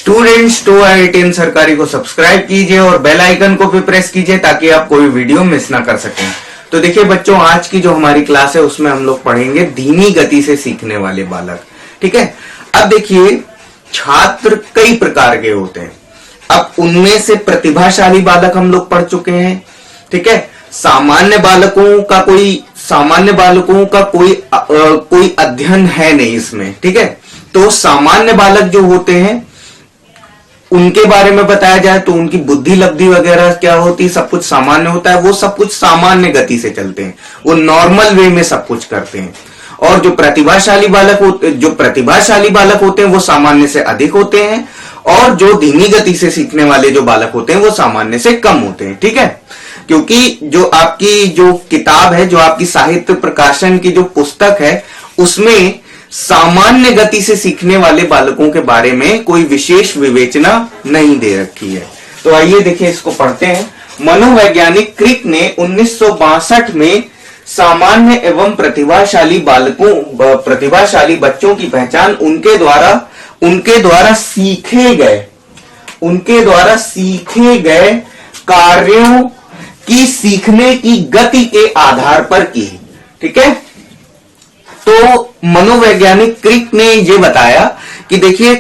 Students to IITN सरकारी को subscribe कीजिए और बेल आइकन को भी प्रेस कीजिए ताकि आप कोई वीडियो मिस ना कर सकें। तो देखिए बच्चों, आज की जो हमारी क्लास है उसमें हम लोग पढ़ेंगे धीमी गति से सीखने वाले बालक। ठीक है, अब देखिए छात्र कई प्रकार के होते हैं। अब उनमें से प्रतिभाशाली बालक हम लोग पढ़ चुके हैं। ठीक है, सामान्य बालकों का कोई अध्ययन है नहीं इसमें। ठीक है, तो सामान्य बालक जो होते हैं उनके बारे में बताया जाए तो उनकी बुद्धि लब्धि वगैरह क्या होती है, सब कुछ सामान्य होता है। वो सब कुछ सामान्य गति से चलते हैं, वो नॉर्मल वे में सब कुछ करते हैं। और जो प्रतिभाशाली बालक होते हैं वो सामान्य से अधिक होते हैं, और जो धीमी गति से सीखने वाले जो बालक होते हैं वो सामान्य से कम होते हैं। ठीक है, क्योंकि जो आपकी जो किताब है, जो आपकी साहित्य प्रकाशन की जो पुस्तक है, उसमें सामान्य गति से सीखने वाले बालकों के बारे में कोई विशेष विवेचना नहीं दे रखी है। तो आइए देखिए, इसको पढ़ते हैं। मनोवैज्ञानिक क्रिक ने 1962 में सामान्य एवं प्रतिभाशाली बच्चों की पहचान उनके द्वारा सीखे गए कार्यों की सीखने की गति के आधार पर की। ठीक है, तो मनोवैज्ञानिक क्रिक ने ये बताया कि देखिए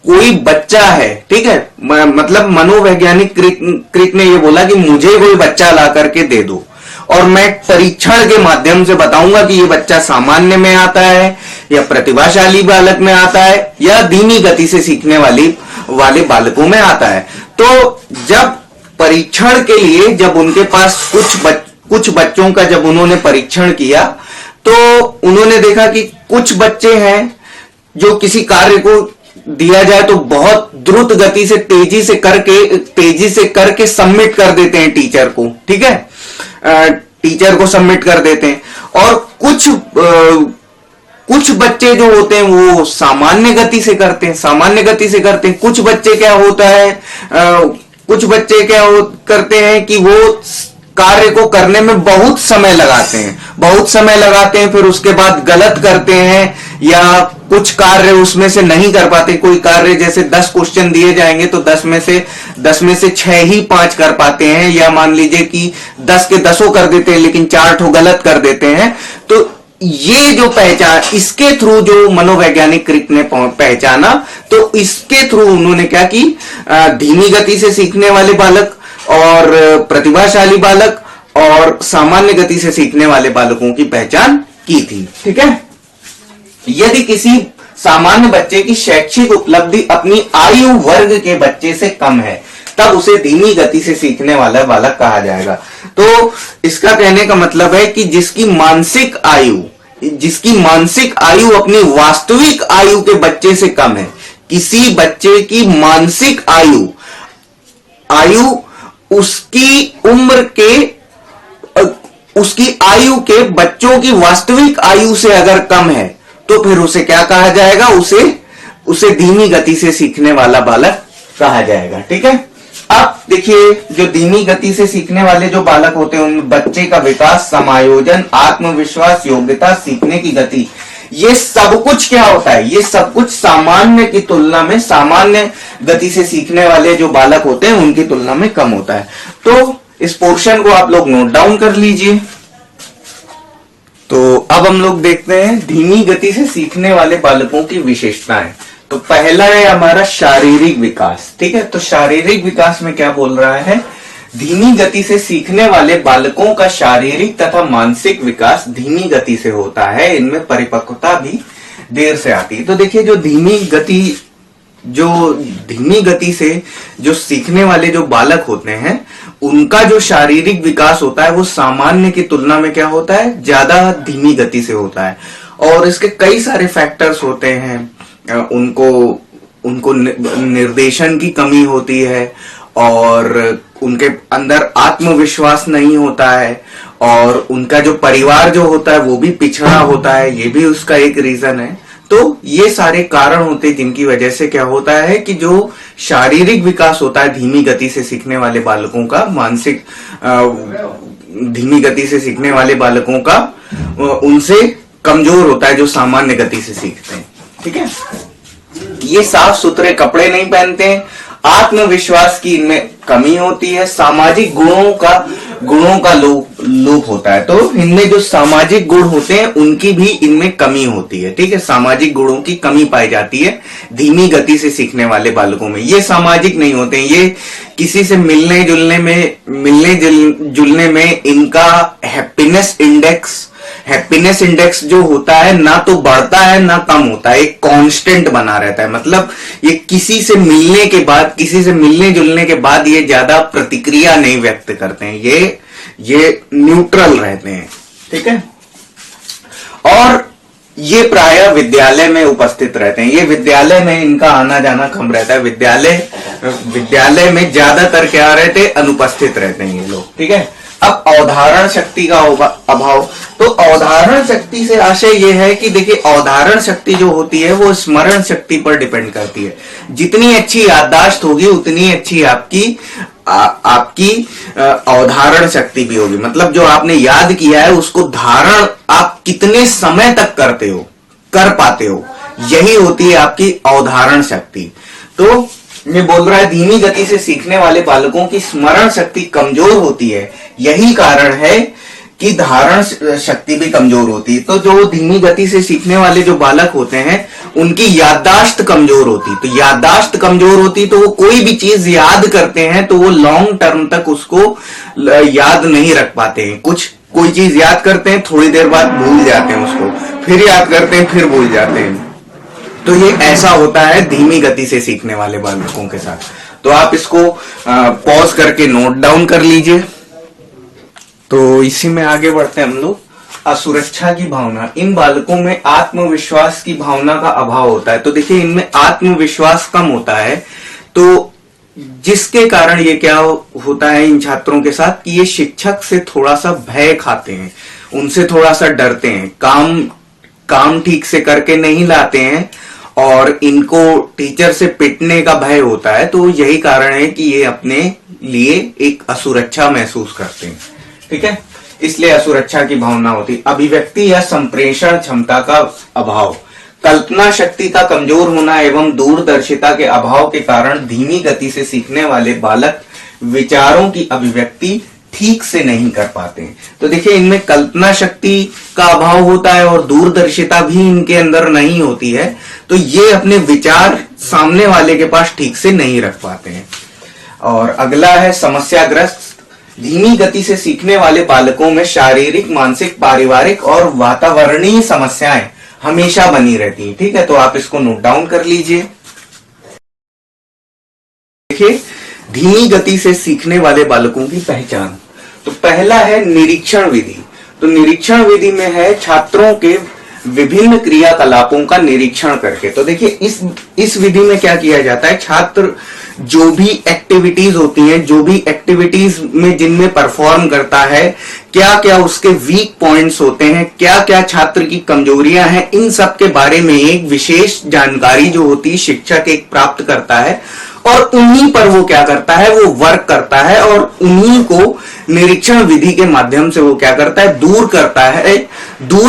कोई बच्चा है। ठीक है, मतलब मनोवैज्ञानिक क्रिक ने ये बोला कि मुझे कोई बच्चा ला करके दे दो और मैं परीक्षण के माध्यम से बताऊंगा कि ये बच्चा सामान्य में आता है या प्रतिभाशाली बालक में आता है या धीमी गति से सीखने वाले बालकों में आता है। तो जब परीक्षण के लिए जब उनके पास कुछ बच्चों का जब उन्होंने परीक्षण किया तो उन्होंने देखा कि कुछ बच्चे हैं जो किसी कार्य को दिया जाए तो बहुत द्रुत गति से तेजी से करके सबमिट कर देते हैं टीचर को। ठीक है, टीचर को सबमिट कर देते हैं। और कुछ बच्चे जो होते हैं वो सामान्य गति से करते हैं। कुछ बच्चे क्या करते हैं कि वो कार्य को करने में बहुत समय लगाते हैं, फिर उसके बाद गलत करते हैं या कुछ कार्य उसमें से नहीं कर पाते। कोई कार्य जैसे 10 क्वेश्चन दिए जाएंगे तो 10 में से 6 ही 5 कर पाते हैं, या मान लीजिए कि 10 के 10 कर देते हैं लेकिन 4 ठो गलत कर देते हैं। तो ये जो पहचान, इसके थ्रू जो मनोवैज्ञानिक क्रिक ने पहचाना, तो इसके थ्रू उन्होंने क्या की, धीमी गति से सीखने वाले बालक और प्रतिभाशाली बालक और सामान्य गति से सीखने वाले बालकों की पहचान की थी। ठीक है, यदि किसी सामान्य बच्चे की शैक्षिक उपलब्धि अपनी आयु वर्ग के बच्चे से कम है तब उसे धीमी गति से सीखने वाला बालक कहा जाएगा। तो इसका कहने का मतलब है कि जिसकी मानसिक आयु अपनी वास्तविक आयु के बच्चे से कम है, किसी बच्चे की मानसिक आयु उसकी आयु के बच्चों की वास्तविक आयु से अगर कम है तो फिर उसे क्या कहा जाएगा, उसे धीमी गति से सीखने वाला बालक कहा जाएगा। ठीक है, अब देखिए जो धीमी गति से सीखने वाले जो बालक होते हैं उन बच्चे का विकास, समायोजन, आत्मविश्वास, योग्यता, सीखने की गति, ये सब कुछ क्या होता है, ये सब कुछ सामान्य की तुलना में, सामान्य गति से सीखने वाले जो बालक होते हैं उनकी तुलना में कम होता है। तो इस पोर्शन को आप लोग नोट डाउन कर लीजिए। तो अब हम लोग देखते हैं धीमी गति से सीखने वाले बालकों की विशेषताएं। तो पहला है हमारा शारीरिक विकास। ठीक है, तो शारीरिक विकास में क्या बोल रहा है, धीमी गति से सीखने वाले बालकों का शारीरिक तथा मानसिक विकास धीमी गति से होता है, इनमें परिपक्वता भी देर से आती है। तो देखिए जो धीमी गति से जो सीखने वाले जो बालक होते हैं उनका जो शारीरिक विकास होता है वो सामान्य की तुलना में क्या होता है, ज्यादा धीमी गति से होता है। और इसके कई सारे फैक्टर्स होते हैं। उनको निर्देशन की कमी होती है और उनके अंदर आत्मविश्वास नहीं होता है, और उनका जो परिवार जो होता है वो भी पिछड़ा होता है, ये भी उसका एक रीजन है। तो ये सारे कारण होते हैं जिनकी वजह से क्या होता है कि जो शारीरिक विकास होता है धीमी गति से सीखने वाले बालकों का, मानसिक धीमी गति से सीखने वाले बालकों का उनसे कमजोर होता है जो सामान्य गति से सीखते हैं। ठीक है, ये साफ सुथरे कपड़े नहीं पहनते हैं, आत्मविश्वास की इनमें कमी होती है, सामाजिक गुणों का लोप होता है। तो इनमें जो सामाजिक गुण होते हैं उनकी भी इनमें कमी होती है। ठीक है, सामाजिक गुणों की कमी पाई जाती है धीमी गति से सीखने वाले बालकों में। ये सामाजिक नहीं होते हैं, ये किसी से मिलने जुलने में इनका हैप्पीनेस इंडेक्स जो होता है ना तो बढ़ता है ना कम होता है, एक कांस्टेंट बना रहता है। मतलब ये किसी से मिलने जुलने के बाद ये ज्यादा प्रतिक्रिया नहीं व्यक्त करते हैं, ये न्यूट्रल रहते हैं। ठीक है, और ये प्रायः विद्यालय में उपस्थित रहते हैं। ये विद्यालय में इनका आना जाना कम रहता है, विद्यालय में ज्यादातर क्या रहते हैं, अनुपस्थित रहते हैं ये लोग। ठीक है, अब अवधारण शक्ति का अभाव। तो अवधारण शक्ति से आशय यह है कि देखिए, अवधारण शक्ति जो होती है वो स्मरण शक्ति पर डिपेंड करती है। जितनी अच्छी याददाश्त होगी उतनी अच्छी आपकी अवधारण शक्ति भी होगी। मतलब जो आपने याद किया है उसको धारण आप कितने समय तक कर पाते हो, यही होती है आपकी अवधारण शक्ति। तो ये बोल रहा है धीमी गति से सीखने वाले बालकों की स्मरण शक्ति कमजोर होती है, यही कारण है कि धारण शक्ति भी कमजोर होती है। तो जो धीमी गति से सीखने वाले जो बालक होते हैं उनकी याददाश्त कमजोर होती, तो याददाश्त कमजोर होती तो वो कोई भी चीज याद करते हैं तो वो लॉन्ग टर्म तक उसको याद नहीं रख पाते हैं। कोई चीज याद करते हैं, थोड़ी देर बाद भूल जाते हैं उसको, फिर याद करते हैं, फिर भूल जाते हैं। तो ये ऐसा होता है धीमी गति से सीखने वाले बालकों के साथ। तो आप इसको पॉज करके नोट डाउन कर लीजिए। तो इसी में आगे बढ़ते हैं हम लोग। असुरक्षा की भावना, इन बालकों में आत्मविश्वास की भावना का अभाव होता है। तो देखिए, इनमें आत्मविश्वास कम होता है, तो जिसके कारण ये क्या होता है इन छात्रों के साथ कि ये शिक्षक से थोड़ा सा भय खाते हैं, उनसे थोड़ा सा डरते हैं, काम ठीक से करके नहीं लाते हैं और इनको टीचर से पिटने का भय होता है। तो यही कारण है कि ये अपने लिए एक असुरक्षा महसूस करते हैं। ठीक है, इसलिए असुरक्षा की भावना होती। अभिव्यक्ति या संप्रेषण क्षमता का अभाव, कल्पना शक्ति का कमजोर होना एवं दूरदर्शिता के अभाव के कारण धीमी गति से सीखने वाले बालक विचारों की अभिव्यक्ति ठीक से नहीं कर पाते हैं। तो देखिए, इनमें कल्पना शक्ति का अभाव होता है और दूरदर्शिता भी इनके अंदर नहीं होती है, तो ये अपने विचार सामने वाले के पास ठीक से नहीं रख पाते हैं। और अगला है समस्याग्रस्त। धीमी गति से सीखने वाले बालकों में शारीरिक, मानसिक, पारिवारिक और वातावरणीय समस्याएं हमेशा बनी रहती हैं। ठीक है, तो आप इसको नोट डाउन कर लीजिए। देखिए, धीमी गति से सीखने वाले बालकों की पहचान। तो पहला है निरीक्षण विधि। तो निरीक्षण विधि में है छात्रों के विभिन्न क्रियाकलापों का निरीक्षण करके। तो देखिए, इस विधि में क्या किया जाता है, छात्र जो भी एक्टिविटीज होती हैं, जो भी एक्टिविटीज में जिनमें परफॉर्म करता है, क्या क्या उसके वीक पॉइंट्स होते हैं, क्या क्या छात्र की कमजोरियां हैं, इन सब के बारे में एक विशेष जानकारी जो होती है शिक्षक एक प्राप्त करता है और उन्हीं पर वो क्या करता है, वो वर्क करता है और उन्हीं को निरीक्षण विधि के माध्यम से वो क्या करता है, दूर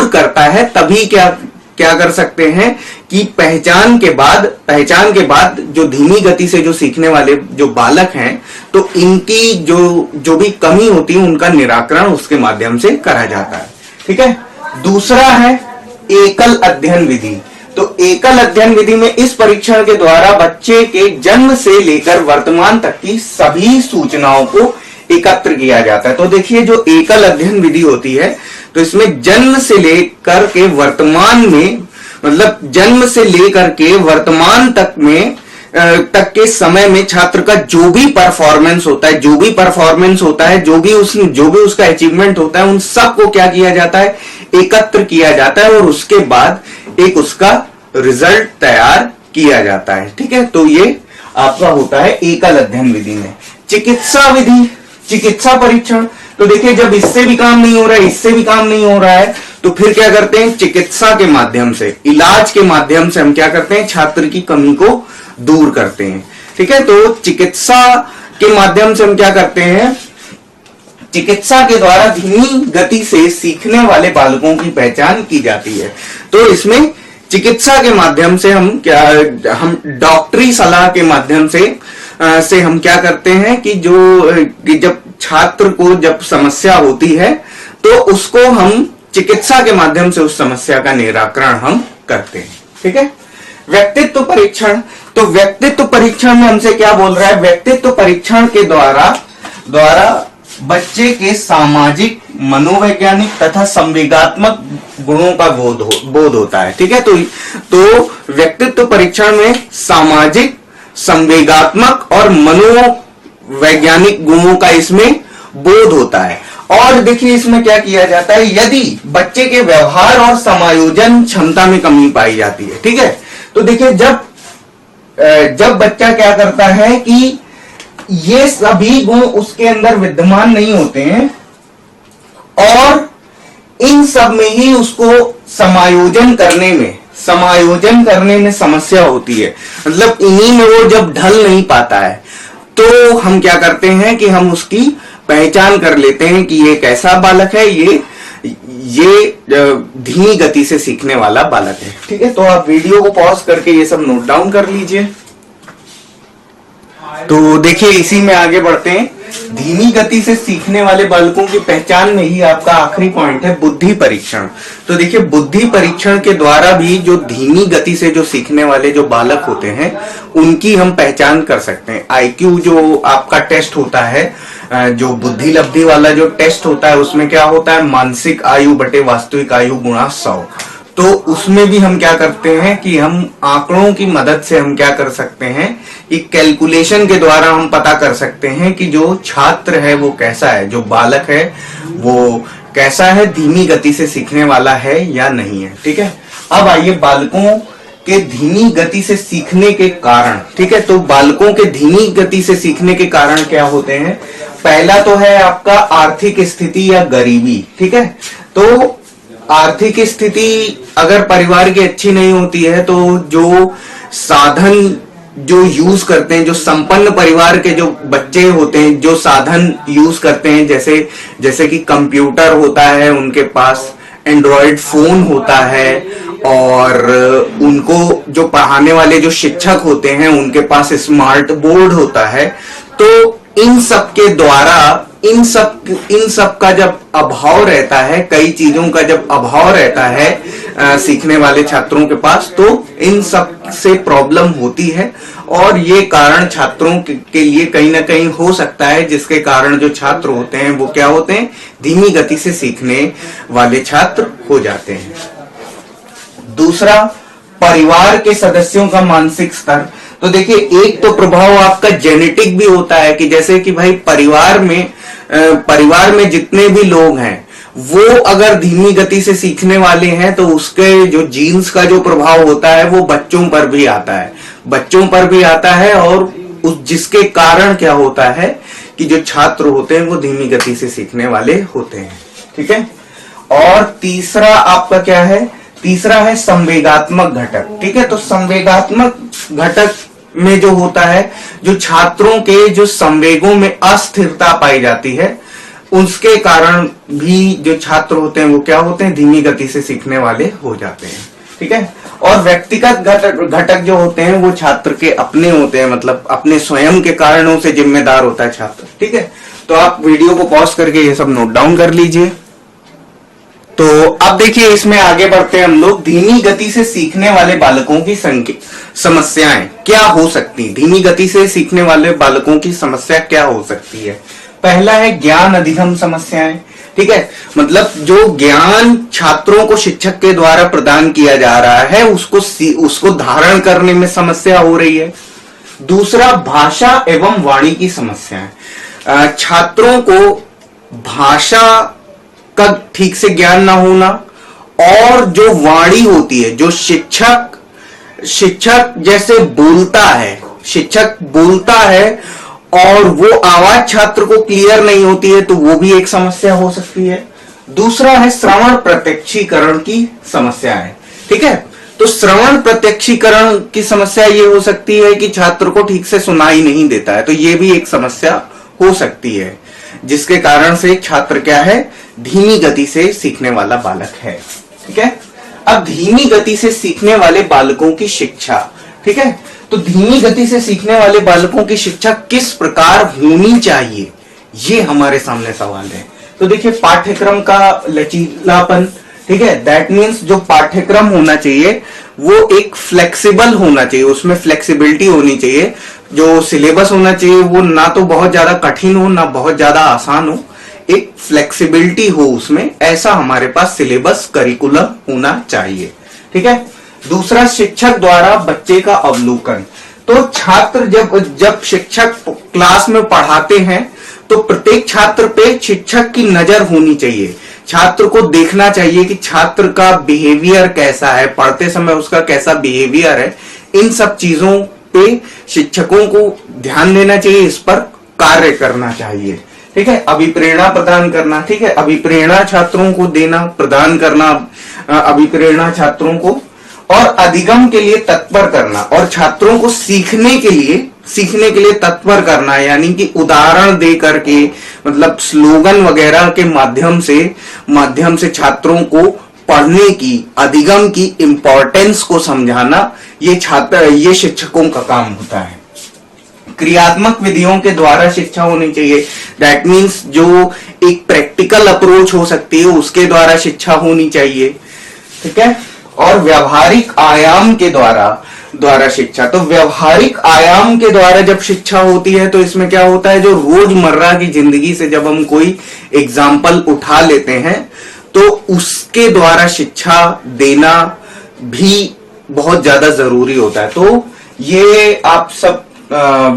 करता है। तभी क्या कर सकते हैं कि पहचान के बाद जो धीमी गति से जो सीखने वाले जो बालक हैं, तो इनकी जो भी कमी होती है उनका निराकरण उसके माध्यम से करा जाता है। ठीक है, दूसरा है एकल अध्ययन विधि। तो एकल अध्ययन विधि में इस परीक्षण के द्वारा बच्चे के जन्म से लेकर वर्तमान तक की सभी सूचनाओं को एकत्र किया जाता है। तो देखिए, जो एकल अध्ययन विधि होती है, तो इसमें जन्म से लेकर के वर्तमान में, मतलब जन्म से लेकर के वर्तमान तक के समय में छात्र का जो भी परफॉर्मेंस होता है, जो भी उसका अचीवमेंट होता है, उन सब को क्या किया जाता है, एकत्र किया जाता है और उसके बाद एक उसका रिजल्ट तैयार किया जाता है। ठीक है, तो ये आपका होता है एकल अध्ययन विधि में। चिकित्सा विधि, चिकित्सा परीक्षण। तो देखिए, जब इससे भी काम नहीं हो रहा है, तो फिर क्या करते हैं, चिकित्सा के माध्यम से, इलाज के माध्यम से हम क्या करते हैं, छात्र की कमी को दूर करते हैं। ठीक है, तो चिकित्सा के माध्यम से हम क्या करते हैं, चिकित्सा के द्वारा धीमी गति से सीखने वाले बालकों की पहचान की जाती है। तो इसमें चिकित्सा के माध्यम से हम डॉक्टरी सलाह के माध्यम से हम क्या करते हैं कि जब छात्र को जब समस्या होती है तो उसको हम चिकित्सा के माध्यम से उस समस्या का निराकरण हम करते हैं। ठीक है। व्यक्तित्व परीक्षण, तो व्यक्तित्व परीक्षण में हमसे क्या बोल रहा है, व्यक्तित्व परीक्षण के द्वारा बच्चे के सामाजिक, मनोवैज्ञानिक तथा संवेगात्मक गुणों का बोध होता है। ठीक है। तो व्यक्तित्व परीक्षण में सामाजिक, संवेगात्मक और मनोवैज्ञानिक गुणों का इसमें बोध होता है। और देखिए इसमें क्या किया जाता है, यदि बच्चे के व्यवहार और समायोजन क्षमता में कमी पाई जाती है। ठीक है। तो देखिए जब बच्चा क्या करता है कि ये सभी गुण उसके अंदर विद्यमान नहीं होते हैं और इन सब में ही उसको समायोजन करने में समस्या होती है, मतलब इन्हीं में वो जब ढल नहीं पाता है, तो हम क्या करते हैं कि हम उसकी पहचान कर लेते हैं कि ये कैसा बालक है, ये धीमी गति से सीखने वाला बालक है। ठीक है। तो आप वीडियो को पॉज करके ये सब नोट डाउन कर लीजिए। तो देखिए इसी में आगे बढ़ते हैं। धीमी गति से सीखने वाले बालकों की पहचान में ही आपका आखिरी पॉइंट है बुद्धि परीक्षण। तो देखिए बुद्धि परीक्षण के द्वारा भी जो धीमी गति से जो सीखने वाले जो बालक होते हैं उनकी हम पहचान कर सकते हैं। आईक्यू जो आपका टेस्ट होता है, जो बुद्धि लब्धि वाला जो टेस्ट होता है, उसमें क्या होता है, मानसिक आयु बटे वास्तविक आयु गुणा 100। तो उसमें भी हम क्या करते हैं कि हम आंकड़ों की मदद से हम क्या कर सकते हैं कि कैलकुलेशन के द्वारा हम पता कर सकते हैं कि जो छात्र है वो कैसा है, जो बालक है वो कैसा है, धीमी गति से सीखने वाला है या नहीं है। ठीक है। अब आइए बालकों के धीमी गति से सीखने के कारण। ठीक है। तो बालकों के धीमी गति से सीखने के कारण क्या होते हैं, पहला तो है आपका आर्थिक स्थिति या गरीबी। ठीक है। तो आर्थिक स्थिति अगर परिवार की अच्छी नहीं होती है तो जो साधन जो यूज करते हैं, जो संपन्न परिवार के जो बच्चे होते हैं जो साधन यूज करते हैं, जैसे कि कंप्यूटर होता है, उनके पास एंड्रॉयड फोन होता है, और उनको जो पढ़ाने वाले जो शिक्षक होते हैं उनके पास स्मार्ट बोर्ड होता है। तो इन सब के द्वारा इन सब का जब अभाव रहता है, कई चीजों का जब अभाव रहता है सीखने वाले छात्रों के पास, तो इन सब से प्रॉब्लम होती है और ये कारण छात्रों के लिए कहीं ना कहीं हो सकता है, जिसके कारण जो छात्र होते हैं वो क्या होते हैं, धीमी गति से सीखने वाले छात्र हो जाते हैं। दूसरा, परिवार के सदस्यों का मानसिक स्तर। तो देखिए एक तो प्रभाव आपका जेनेटिक भी होता है कि जैसे कि भाई परिवार में जितने भी लोग हैं वो अगर धीमी गति से सीखने वाले हैं तो उसके जो जीन्स का जो प्रभाव होता है वो बच्चों पर भी आता है और उस जिसके कारण क्या होता है कि जो छात्र होते हैं वो धीमी गति से सीखने वाले होते हैं। ठीक है। और तीसरा आपका क्या है, तीसरा है संवेगात्मक घटक। ठीक है। तो संवेगात्मक घटक में जो होता है, जो छात्रों के जो संवेगों में अस्थिरता पाई जाती है, उसके कारण भी जो छात्र होते हैं वो क्या होते हैं, धीमी गति से सीखने वाले हो जाते हैं। ठीक है। और व्यक्तिगत घटक जो होते हैं वो छात्र के अपने होते हैं, मतलब अपने स्वयं के कारणों से जिम्मेदार होता है छात्र। ठीक है। तो आप वीडियो को पॉज करके ये सब नोट डाउन कर लीजिए। तो अब देखिए इसमें आगे बढ़ते हैं हम लोग, धीमी गति से सीखने वाले बालकों की समस्याएं क्या हो सकती, धीमी गति से सीखने वाले बालकों की समस्या क्या हो सकती है। पहला है ज्ञान अधिगम समस्याएं। ठीक है। मतलब जो ज्ञान छात्रों को शिक्षक के द्वारा प्रदान किया जा रहा है उसको धारण करने में समस्या हो रही है। दूसरा, भाषा एवं वाणी की समस्याएं। छात्रों को भाषा का ठीक से ज्ञान ना होना, और जो वाणी होती है, जो शिक्षक जैसे शिक्षक बोलता है और वो आवाज छात्र को क्लियर नहीं होती है, तो वो भी एक समस्या हो सकती है। दूसरा है श्रवण प्रत्यक्षीकरण की समस्या है। ठीक है। तो श्रवण प्रत्यक्षीकरण की समस्या ये हो सकती है कि छात्र को ठीक से सुनाई नहीं देता है, तो ये भी एक समस्या हो सकती है, जिसके कारण से छात्र क्या है, धीमी गति से सीखने वाला बालक है। ठीक है। अब धीमी गति से सीखने वाले बालकों की शिक्षा, ठीक है। तो धीमी गति से सीखने वाले बालकों की शिक्षा किस प्रकार होनी चाहिए, ये हमारे सामने सवाल है। तो देखिए, पाठ्यक्रम का लचीलापन, ठीक है, दैट मीन्स जो पाठ्यक्रम होना चाहिए वो एक फ्लेक्सिबल होना चाहिए, उसमें फ्लेक्सिबिलिटी होनी चाहिए। जो सिलेबस होना चाहिए वो ना तो बहुत ज्यादा कठिन हो ना बहुत ज्यादा आसान हो, एक फ्लेक्सिबिलिटी हो उसमें, ऐसा हमारे पास सिलेबस करिकुलम होना चाहिए, ठीक है। दूसरा, शिक्षक द्वारा बच्चे का अवलोकन। तो छात्र जब शिक्षक क्लास में पढ़ाते हैं तो प्रत्येक छात्र पे शिक्षक की नजर होनी चाहिए। छात्र को देखना चाहिए कि छात्र का बिहेवियर कैसा है, पढ़ते समय उसका कैसा बिहेवियर है। इन सब चीजों पे शिक्षकों को ध्यान देना चाहिए, इस पर कार्य करना चाहिए, ठीक है। अभिप्रेरणा प्रदान करना, ठीक है, अभिप्रेरणा छात्रों को देना, प्रदान करना अभिप्रेरणा छात्रों को, और अधिगम के लिए तत्पर करना, और छात्रों को सीखने के लिए तत्पर करना, यानी कि उदाहरण दे करके, मतलब स्लोगन वगैरह के माध्यम से छात्रों को पढ़ने की, अधिगम की इंपॉर्टेंस को समझाना, ये शिक्षकों का काम होता है। क्रियात्मक विधियों के द्वारा शिक्षा होनी चाहिए, दैट मीन्स जो एक प्रैक्टिकल अप्रोच हो सकती है उसके द्वारा शिक्षा होनी चाहिए, ठीक है। और व्यवहारिक आयाम के द्वारा शिक्षा। तो व्यवहारिक आयाम के द्वारा जब शिक्षा होती है तो इसमें क्या होता है, जो रोजमर्रा की जिंदगी से जब हम कोई एग्जाम्पल उठा लेते हैं तो उसके द्वारा शिक्षा देना भी बहुत ज्यादा जरूरी होता है। तो ये आप सब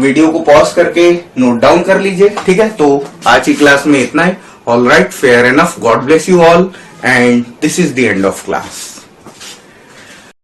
वीडियो को पॉज करके नोट डाउन कर लीजिए, ठीक है। तो आज की क्लास में इतना ही। All right, fair enough, God bless you all, and this is the end of class.